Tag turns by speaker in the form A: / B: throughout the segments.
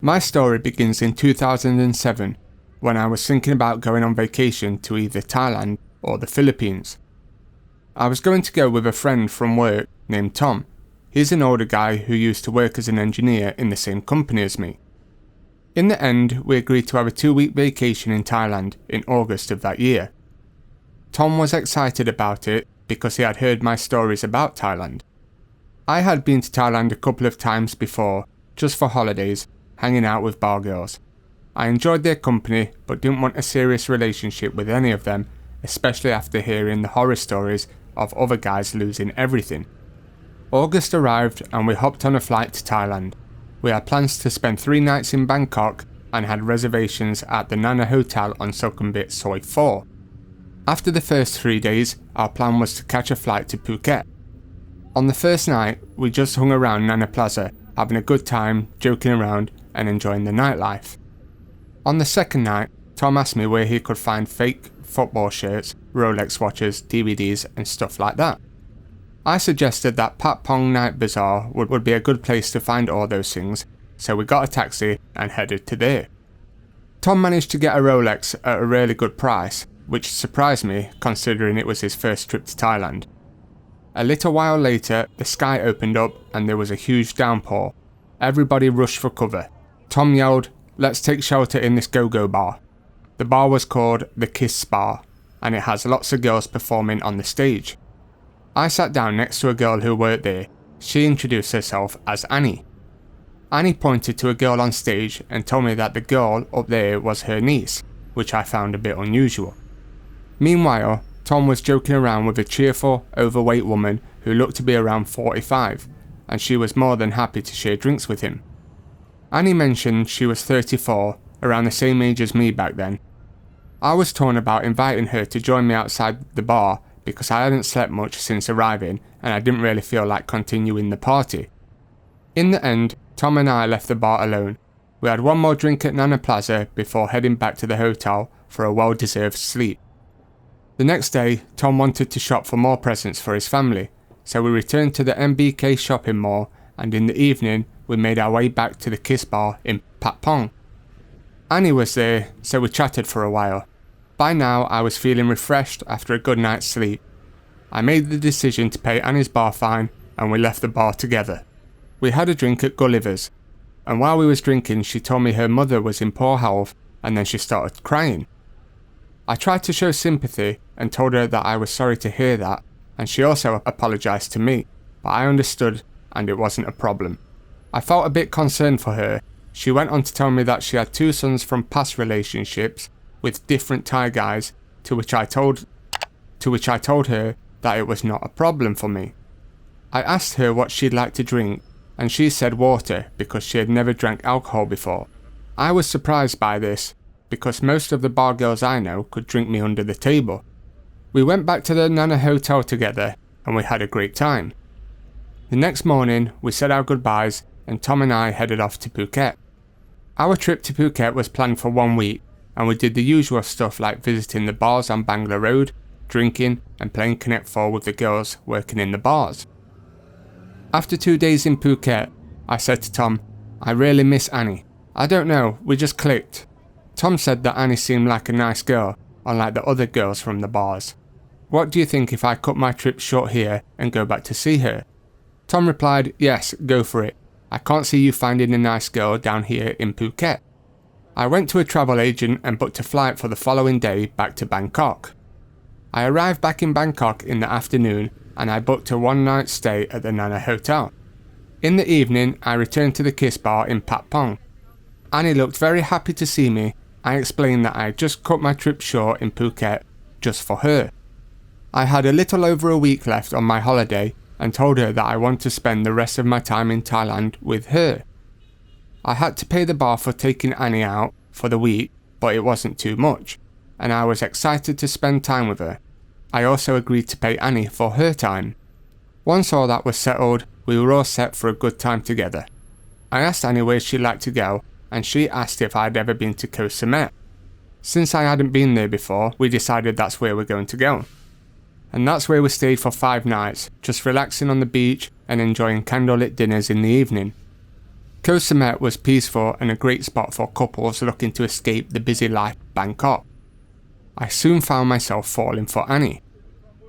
A: My story begins in 2007, when I was thinking about going on vacation to either Thailand or the Philippines. I was going to go with a friend from work named Tom. He's an older guy who used to work as an engineer in the same company as me. In the end, we agreed to have a 2-week vacation in Thailand in August of that year. Tom was excited about it because he had heard my stories about Thailand. I had been to Thailand a couple of times before, just for holidays, hanging out with bar girls. I enjoyed their company but didn't want a serious relationship with any of them, especially after hearing the horror stories of other guys losing everything. August arrived and we hopped on a flight to Thailand. We had plans to spend 3 nights in Bangkok and had reservations at the Nana Hotel on Sukhumvit Soi 4. After the first 3 days, our plan was to catch a flight to Phuket. On the first night, we just hung around Nana Plaza, having a good time, joking around and enjoying the nightlife. On the second night, Tom asked me where he could find fake football shirts, Rolex watches, DVDs and stuff like that. I suggested that Pat Pong Night Bazaar would be a good place to find all those things, so we got a taxi and headed to there. Tom managed to get a Rolex at a really good price, which surprised me considering it was his first trip to Thailand. A little while later, the sky opened up and there was a huge downpour. Everybody rushed for cover. Tom yelled, "Let's take shelter in this go-go bar." The bar was called the Kiss Bar, and it has lots of girls performing on the stage. I sat down next to a girl who worked there. She introduced herself as Annie. Annie pointed to a girl on stage and told me that the girl up there was her niece, which I found a bit unusual. Meanwhile, Tom was joking around with a cheerful, overweight woman who looked to be around 45, and she was more than happy to share drinks with him. Annie mentioned she was 34, around the same age as me back then. I was torn about inviting her to join me outside the bar because I hadn't slept much since arriving and I didn't really feel like continuing the party. In the end, Tom and I left the bar alone. We had one more drink at Nana Plaza before heading back to the hotel for a well-deserved sleep. The next day, Tom wanted to shop for more presents for his family, so we returned to the MBK shopping mall and in the evening we made our way back to the Kiss Bar in Pat Pong. Annie was there, so we chatted for a while. By now I was feeling refreshed after a good night's sleep. I made the decision to pay Annie's bar fine and we left the bar together. We had a drink at Gulliver's, and while we was drinking she told me her mother was in poor health and then she started crying. I tried to show sympathy and told her that I was sorry to hear that, and she also apologised to me, but I understood and it wasn't a problem. I felt a bit concerned for her. She went on to tell me that she had 2 sons from past relationships with different Thai guys, to which I told her that it was not a problem for me. I asked her what she'd like to drink, and she said water because she had never drank alcohol before. I was surprised by this, because most of the bar girls I know could drink me under the table. We went back to the Nana Hotel together, and we had a great time. The next morning, we said our goodbyes, and Tom and I headed off to Phuket. Our trip to Phuket was planned for 1 week, and we did the usual stuff like visiting the bars on Bangla Road, drinking and playing Connect 4 with the girls working in the bars. After 2 days in Phuket, I said to Tom, "I really miss Annie. I don't know, we just clicked." Tom said that Annie seemed like a nice girl, unlike the other girls from the bars. "What do you think if I cut my trip short here and go back to see her?" Tom replied, "Yes, go for it. I can't see you finding a nice girl down here in Phuket." I went to a travel agent and booked a flight for the following day back to Bangkok. I arrived back in Bangkok in the afternoon and I booked a 1-night stay at the Nana Hotel. In the evening, I returned to the Kiss Bar in Pat Pong. Annie looked very happy to see me. I explained that I had just cut my trip short in Phuket just for her. I had a little over a week left on my holiday and told her that I want to spend the rest of my time in Thailand with her. I had to pay the bar for taking Annie out for the week, but it wasn't too much, and I was excited to spend time with her. I also agreed to pay Annie for her time. Once all that was settled, we were all set for a good time together. I asked Annie where she'd like to go, and she asked if I'd ever been to Koh Samet. Since I hadn't been there before, we decided that's where we're going to go. And that's where we stayed for 5 nights, just relaxing on the beach and enjoying candlelit dinners in the evening. Koh Samet was peaceful and a great spot for couples looking to escape the busy life of Bangkok. I soon found myself falling for Annie.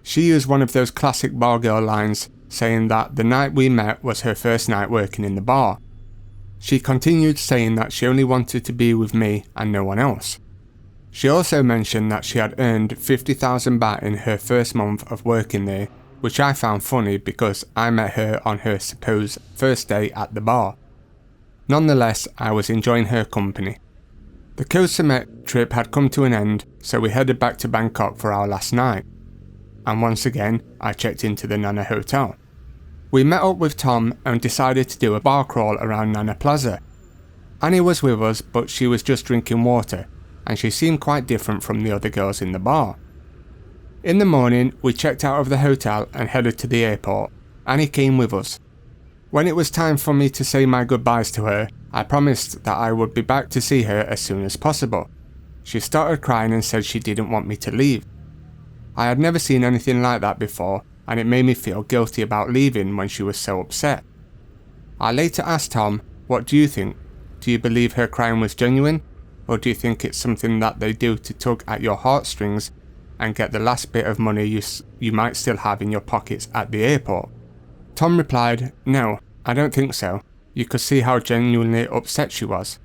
A: She used one of those classic bar girl lines, saying that the night we met was her first night working in the bar. She continued saying that she only wanted to be with me and no one else. She also mentioned that she had earned 50,000 baht in her first month of working there, which I found funny because I met her on her supposed first day at the bar. Nonetheless, I was enjoying her company. The Koh Samet trip had come to an end, so we headed back to Bangkok for our last night. And once again, I checked into the Nana Hotel. We met up with Tom and decided to do a bar crawl around Nana Plaza. Annie was with us, but she was just drinking water, and she seemed quite different from the other girls in the bar. In the morning, we checked out of the hotel and headed to the airport. Annie came with us. When it was time for me to say my goodbyes to her, I promised that I would be back to see her as soon as possible. She started crying and said she didn't want me to leave. I had never seen anything like that before, and it made me feel guilty about leaving when she was so upset. I later asked Tom, "What do you think? Do you believe her crying was genuine? Or do you think it's something that they do to tug at your heartstrings and get the last bit of money you might still have in your pockets at the airport?" Tom replied, "No, I don't think so. You could see how genuinely upset she was."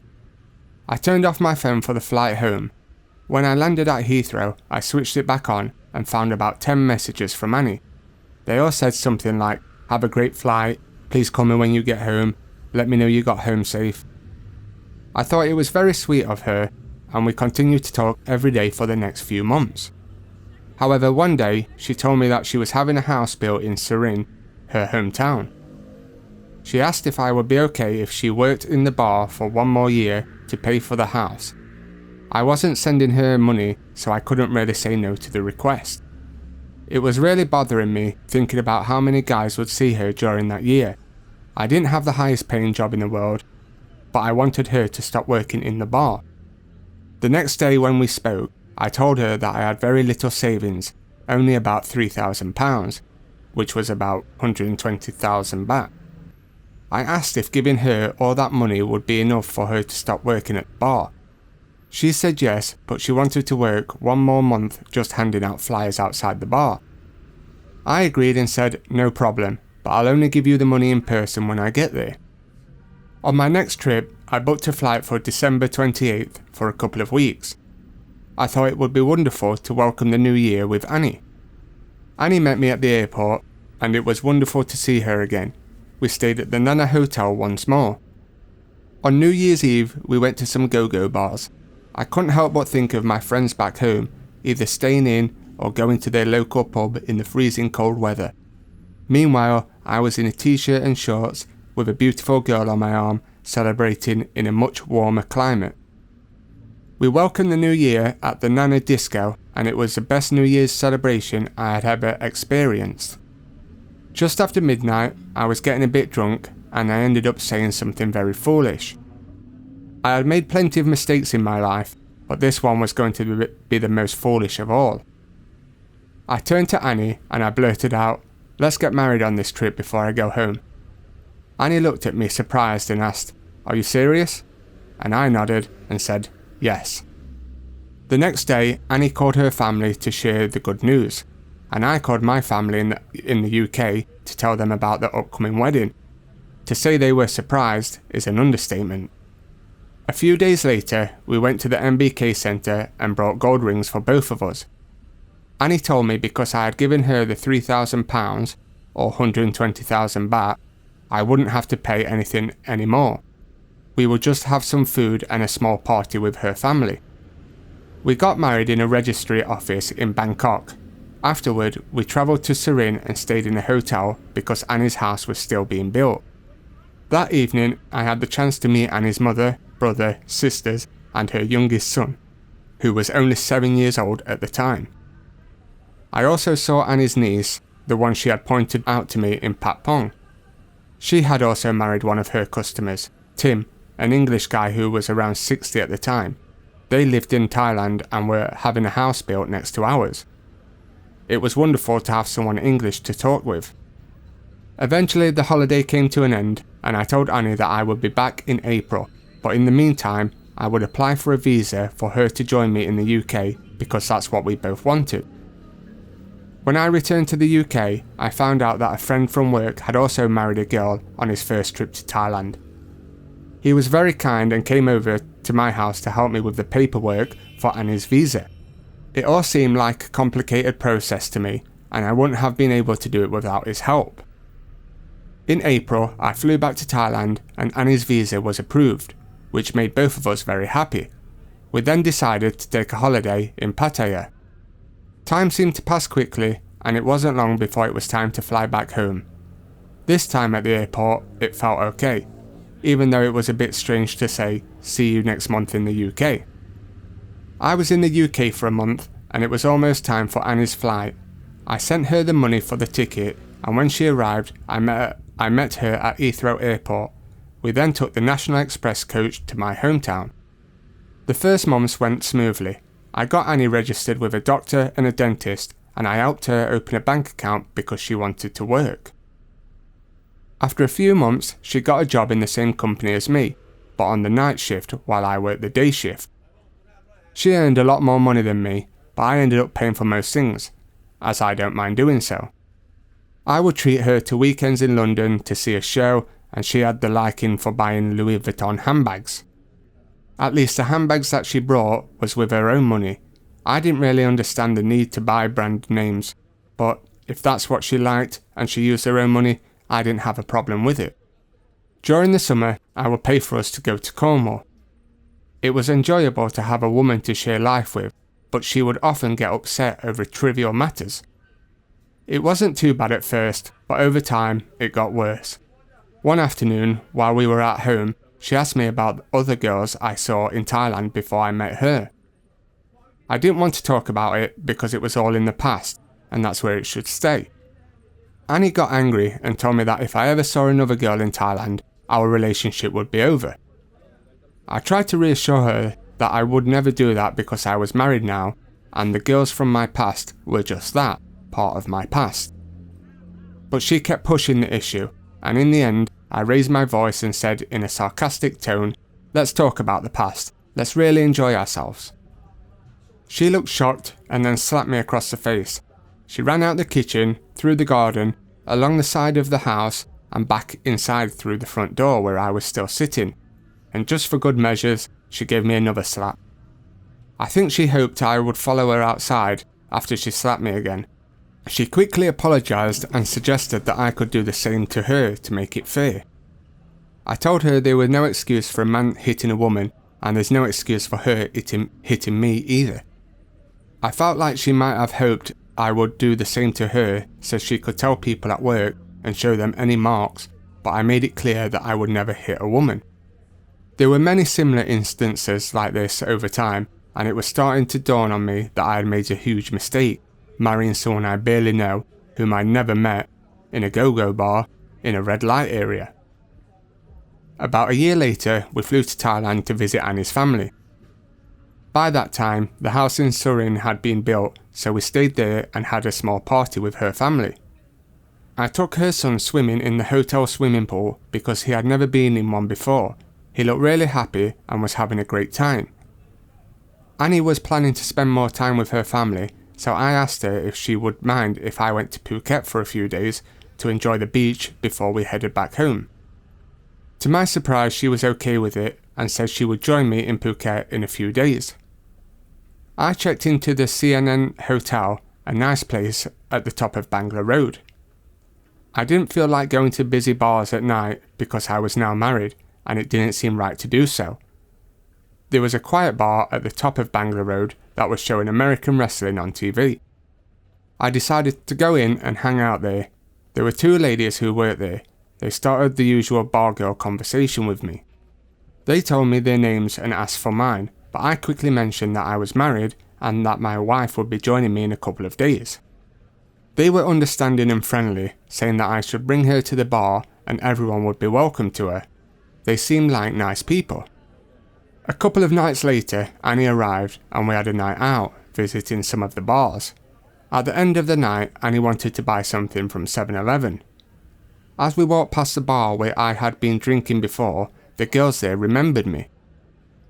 A: I turned off my phone for the flight home. When I landed at Heathrow, I switched it back on and found about 10 messages from Annie. They all said something like, "Have a great flight, please call me when you get home, let me know you got home safe." I thought it was very sweet of her, and we continued to talk every day for the next few months. However, one day, she told me that she was having a house built in Surin, her hometown. She asked if I would be okay if she worked in the bar for one more year to pay for the house. I wasn't sending her money, so I couldn't really say no to the request. It was really bothering me thinking about how many guys would see her during that year. I didn't have the highest paying job in the world, but I wanted her to stop working in the bar. The next day when we spoke, I told her that I had very little savings, only about £3,000, which was about 120,000 baht. I asked if giving her all that money would be enough for her to stop working at the bar. She said yes, but she wanted to work one more month just handing out flyers outside the bar. I agreed and said, "No problem, but I'll only give you the money in person when I get there." On my next trip, I booked a flight for December 28th for a couple of weeks. I thought it would be wonderful to welcome the new year with Annie. Annie met me at the airport, and it was wonderful to see her again. We stayed at the Nana Hotel once more. On New Year's Eve, we went to some go-go bars. I couldn't help but think of my friends back home, either staying in or going to their local pub in the freezing cold weather. Meanwhile, I was in a t-shirt and shorts with a beautiful girl on my arm, celebrating in a much warmer climate. We welcomed the new year at the Nana Disco, and it was the best New Year's celebration I had ever experienced. Just after midnight, I was getting a bit drunk, and I ended up saying something very foolish. I had made plenty of mistakes in my life, but this one was going to be the most foolish of all. I turned to Annie and I blurted out, "Let's get married on this trip before I go home." Annie looked at me surprised and asked, "Are you serious?" And I nodded and said, "Yes." The next day, Annie called her family to share the good news, and I called my family in the UK to tell them about the upcoming wedding. To say they were surprised is an understatement. A few days later, we went to the MBK Centre and brought gold rings for both of us. Annie told me because I had given her the £3,000, or 120,000 baht, I wouldn't have to pay anything anymore. We would just have some food and a small party with her family. We got married in a registry office in Bangkok. Afterward, we travelled to Surin and stayed in a hotel because Annie's house was still being built. That evening, I had the chance to meet Annie's mother, brother, sisters, and her youngest son, who was only 7 years old at the time. I also saw Annie's niece, the one she had pointed out to me in Patpong. She had also married one of her customers, Tim, an English guy who was around 60 at the time. They lived in Thailand and were having a house built next to ours. It was wonderful to have someone English to talk with. Eventually the holiday came to an end and I told Annie that I would be back in April, but in the meantime I would apply for a visa for her to join me in the UK because that's what we both wanted. When I returned to the UK, I found out that a friend from work had also married a girl on his first trip to Thailand. He was very kind and came over to my house to help me with the paperwork for Annie's visa. It all seemed like a complicated process to me, and I wouldn't have been able to do it without his help. In April, I flew back to Thailand and Annie's visa was approved, which made both of us very happy. We then decided to take a holiday in Pattaya. Time seemed to pass quickly, and it wasn't long before it was time to fly back home. This time at the airport, it felt okay, even though it was a bit strange to say, "See you next month in the UK." I was in the UK for a month, and it was almost time for Annie's flight. I sent her the money for the ticket, and when she arrived, I met her at Heathrow Airport. We then took the National Express coach to my hometown. The first months went smoothly. I got Annie registered with a doctor and a dentist, and I helped her open a bank account because she wanted to work. After a few months, she got a job in the same company as me, but on the night shift while I worked the day shift. She earned a lot more money than me, but I ended up paying for most things, as I don't mind doing so. I would treat her to weekends in London to see a show, and she had the liking for buying Louis Vuitton handbags. At least the handbags that she brought was with her own money. I didn't really understand the need to buy brand names, but if that's what she liked and she used her own money, I didn't have a problem with it. During the summer, I would pay for us to go to Cornwall. It was enjoyable to have a woman to share life with, but she would often get upset over trivial matters. It wasn't too bad at first, but over time, it got worse. One afternoon, while we were at home, she asked me about other girls I saw in Thailand before I met her. I didn't want to talk about it because it was all in the past, and that's where it should stay. Annie got angry and told me that if I ever saw another girl in Thailand, our relationship would be over. I tried to reassure her that I would never do that because I was married now, and the girls from my past were just that, part of my past. But she kept pushing the issue, and in the end, I raised my voice and said in a sarcastic tone, "Let's talk about the past. Let's really enjoy ourselves." She looked shocked and then slapped me across the face. She ran out the kitchen, through the garden, along the side of the house, and back inside through the front door where I was still sitting. And just for good measures, she gave me another slap. I think she hoped I would follow her outside after she slapped me again. She quickly apologised and suggested that I could do the same to her to make it fair. I told her there was no excuse for a man hitting a woman, and there's no excuse for her hitting me either. I felt like she might have hoped I would do the same to her so she could tell people at work and show them any marks, but I made it clear that I would never hit a woman. There were many similar instances like this over time, and it was starting to dawn on me that I had made a huge mistake, marrying someone I barely know, whom I never met, in a go-go bar, in a red light area. About a year later, we flew to Thailand to visit Annie's family. By that time, the house in Surin had been built, so we stayed there and had a small party with her family. I took her son swimming in the hotel swimming pool because he had never been in one before. He looked really happy and was having a great time. Annie was planning to spend more time with her family, so I asked her if she would mind if I went to Phuket for a few days to enjoy the beach before we headed back home. To my surprise, she was okay with it and said she would join me in Phuket in a few days. I checked into the CNN Hotel, a nice place at the top of Bangla Road. I didn't feel like going to busy bars at night because I was now married and it didn't seem right to do so. There was a quiet bar at the top of Bangla Road that was showing American wrestling on TV. I decided to go in and hang out there. There were two ladies who worked there. They started the usual bar girl conversation with me. They told me their names and asked for mine, but I quickly mentioned that I was married and that my wife would be joining me in a couple of days. They were understanding and friendly, saying that I should bring her to the bar and everyone would be welcome to her. They seemed like nice people. A couple of nights later, Annie arrived and we had a night out, visiting some of the bars. At the end of the night, Annie wanted to buy something from 7-Eleven. As we walked past the bar where I had been drinking before, the girls there remembered me.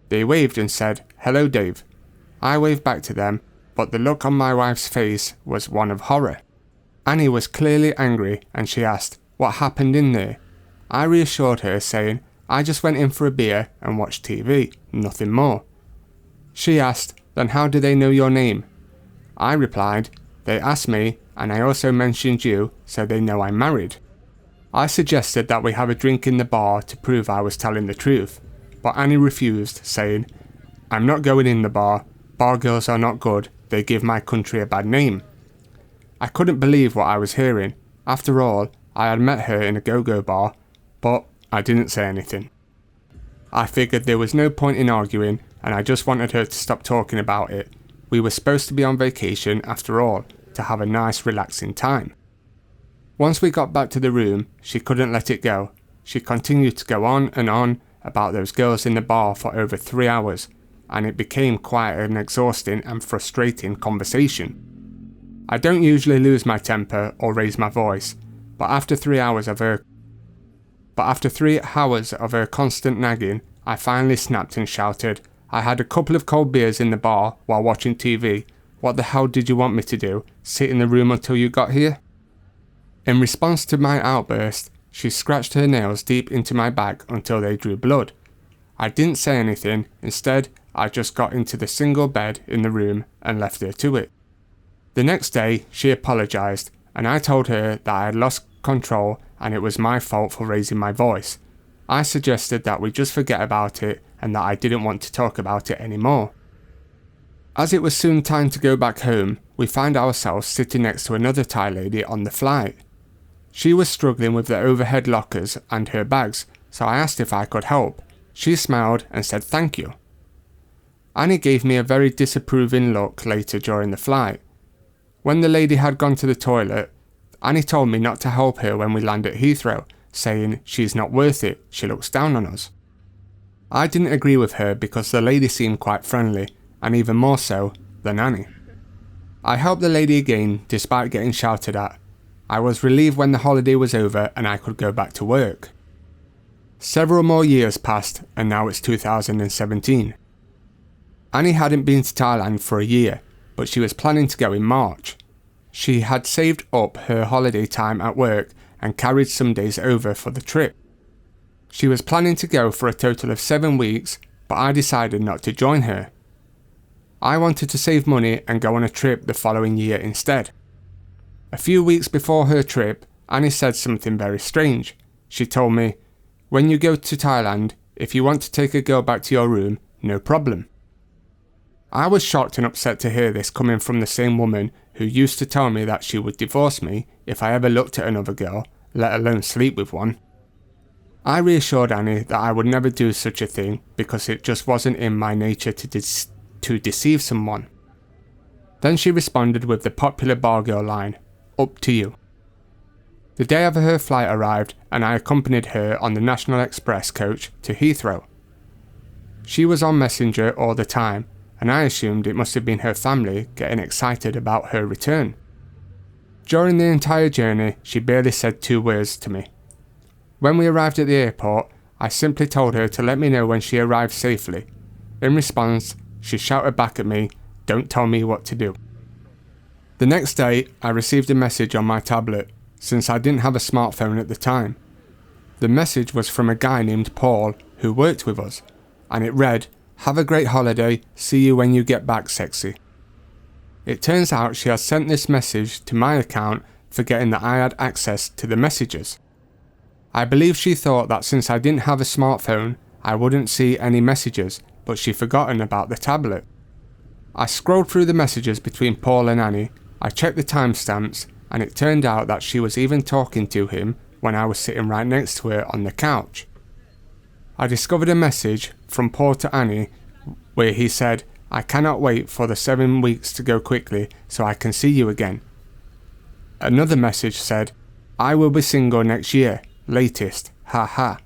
A: They waved and said, "Hello, Dave." I waved back to them, but the look on my wife's face was one of horror. Annie was clearly angry and she asked, "What happened in there?" I reassured her, saying, "I just went in for a beer and watched TV, nothing more." She asked, "Then how do they know your name?" I replied, "They asked me, and I also mentioned you, so they know I'm married." I suggested that we have a drink in the bar to prove I was telling the truth, but Annie refused, saying, "I'm not going in the bar. Bar girls are not good. They give my country a bad name." I couldn't believe what I was hearing. After all, I had met her in a go-go bar, but I didn't say anything. I figured there was no point in arguing, and I just wanted her to stop talking about it. We were supposed to be on vacation after all, to have a nice relaxing time. Once we got back to the room, she couldn't let it go. She continued to go on and on about those girls in the bar for over 3 hours, and it became quite an exhausting and frustrating conversation. I don't usually lose my temper or raise my voice, but after 3 hours of her constant nagging, I finally snapped and shouted, "I had a couple of cold beers in the bar while watching TV. What the hell did you want me to do? Sit in the room until you got here?" In response to my outburst, she scratched her nails deep into my back until they drew blood. I didn't say anything. Instead, I just got into the single bed in the room and left her to it. The next day, she apologised, and I told her that I had lost control and it was my fault for raising my voice. I suggested that we just forget about it and that I didn't want to talk about it anymore. As it was soon time to go back home, we found ourselves sitting next to another Thai lady on the flight. She was struggling with the overhead lockers and her bags, so I asked if I could help. She smiled and said thank you. Annie gave me a very disapproving look later during the flight. When the lady had gone to the toilet, Annie told me not to help her when we land at Heathrow, saying she's not worth it, she looks down on us. I didn't agree with her because the lady seemed quite friendly, and even more so than Annie. I helped the lady again despite getting shouted at. I was relieved when the holiday was over and I could go back to work. Several more years passed and now it's 2017. Annie hadn't been to Thailand for a year, but she was planning to go in March. She had saved up her holiday time at work and carried some days over for the trip. She was planning to go for a total of 7 weeks, but I decided not to join her. I wanted to save money and go on a trip the following year instead. A few weeks before her trip, Annie said something very strange. She told me, "When you go to Thailand, if you want to take a girl back to your room, no problem." I was shocked and upset to hear this coming from the same woman who used to tell me that she would divorce me if I ever looked at another girl, let alone sleep with one. I reassured Annie that I would never do such a thing because it just wasn't in my nature to deceive someone. Then she responded with the popular bar girl line, "Up to you." The day of her flight arrived and I accompanied her on the National Express coach to Heathrow. She was on Messenger all the time, and I assumed it must have been her family getting excited about her return. During the entire journey, she barely said 2 words to me. When we arrived at the airport, I simply told her to let me know when she arrived safely. In response, she shouted back at me, "Don't tell me what to do." The next day, I received a message on my tablet, since I didn't have a smartphone at the time. The message was from a guy named Paul who worked with us, and it read, "Have a great holiday, see you when you get back, sexy." It turns out she had sent this message to my account, forgetting that I had access to the messages. I believe she thought that since I didn't have a smartphone, I wouldn't see any messages, but she'd forgotten about the tablet. I scrolled through the messages between Paul and Annie. I checked the timestamps, and it turned out that she was even talking to him when I was sitting right next to her on the couch. I discovered a message from Paul to Annie where he said, "I cannot wait for the 7 weeks to go quickly so I can see you again." Another message said, "I will be single next year, latest, haha."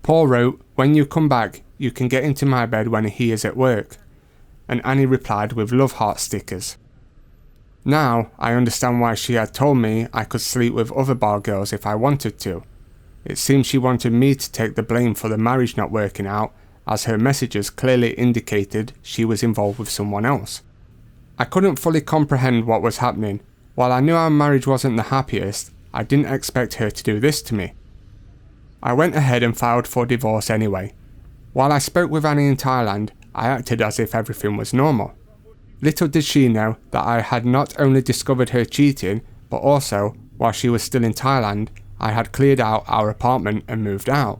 A: Paul wrote, "When you come back, you can get into my bed when he is at work." And Annie replied with love heart stickers. Now, I understand why she had told me I could sleep with other bar girls if I wanted to. It seems she wanted me to take the blame for the marriage not working out, as her messages clearly indicated she was involved with someone else. I couldn't fully comprehend what was happening. While I knew our marriage wasn't the happiest, I didn't expect her to do this to me. I went ahead and filed for divorce anyway. While I spoke with Annie in Thailand, I acted as if everything was normal. Little did she know that I had not only discovered her cheating, but also, while she was still in Thailand, I had cleared out our apartment and moved out.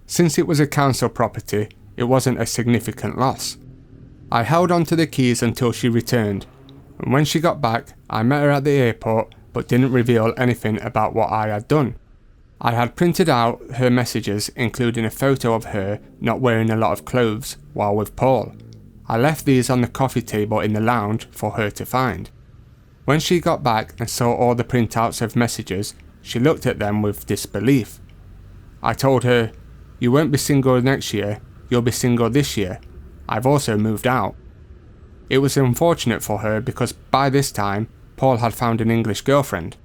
A: Since it was a council property, it wasn't a significant loss. I held on to the keys until she returned, and when she got back, I met her at the airport but didn't reveal anything about what I had done. I had printed out her messages, including a photo of her not wearing a lot of clothes while with Paul. I left these on the coffee table in the lounge for her to find. When she got back and saw all the printouts of messages, she looked at them with disbelief. I told her, "You won't be single next year, you'll be single this year. I've also moved out." It was unfortunate for her because by this time, Paul had found an English girlfriend.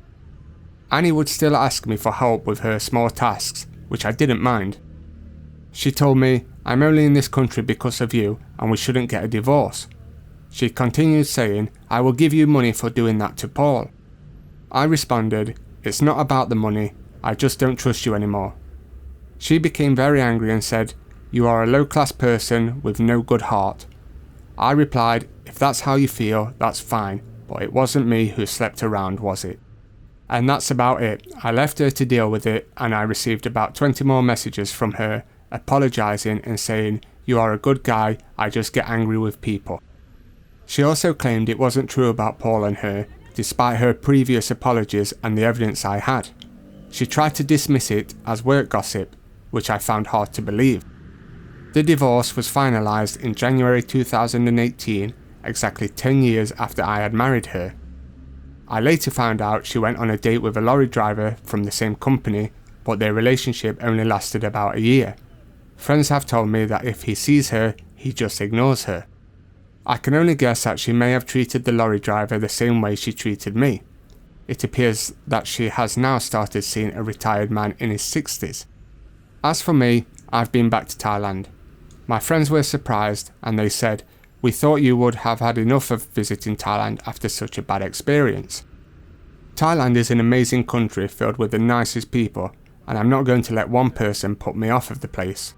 A: Annie would still ask me for help with her small tasks, which I didn't mind. She told me, "I'm only in this country because of you and we shouldn't get a divorce." She continued saying, "I will give you money for doing that to Paul." I responded, "It's not about the money, I just don't trust you anymore." She became very angry and said, "You are a low-class person with no good heart." I replied, "If that's how you feel, that's fine, but it wasn't me who slept around, was it?" And that's about it. I left her to deal with it, and I received about 20 more messages from her, apologising and saying, "You are a good guy, I just get angry with people." She also claimed it wasn't true about Paul and her, despite her previous apologies and the evidence I had. She tried to dismiss it as work gossip, which I found hard to believe. The divorce was finalised in January 2018, exactly 10 years after I had married her. I later found out she went on a date with a lorry driver from the same company, but their relationship only lasted about a year. Friends have told me that if he sees her, he just ignores her. I can only guess that she may have treated the lorry driver the same way she treated me. It appears that she has now started seeing a retired man in his 60s. As for me, I've been back to Thailand. My friends were surprised and they said, "We thought you would have had enough of visiting Thailand after such a bad experience." Thailand is an amazing country filled with the nicest people, and I'm not going to let one person put me off of the place.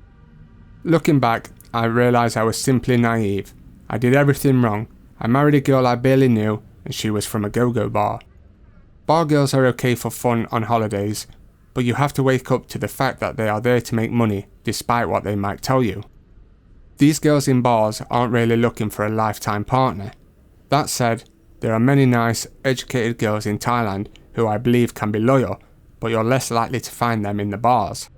A: Looking back, I realise I was simply naive. I did everything wrong. I married a girl I barely knew, and she was from a go-go bar. Bar girls are okay for fun on holidays, but you have to wake up to the fact that they are there to make money, despite what they might tell you. These girls in bars aren't really looking for a lifetime partner. That said, there are many nice, educated girls in Thailand who I believe can be loyal, but you're less likely to find them in the bars.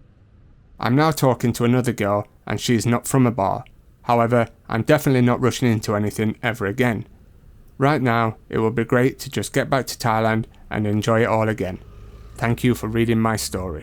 A: I'm now talking to another girl and she's not from a bar. However, I'm definitely not rushing into anything ever again. Right now, it would be great to just get back to Thailand and enjoy it all again. Thank you for reading my story.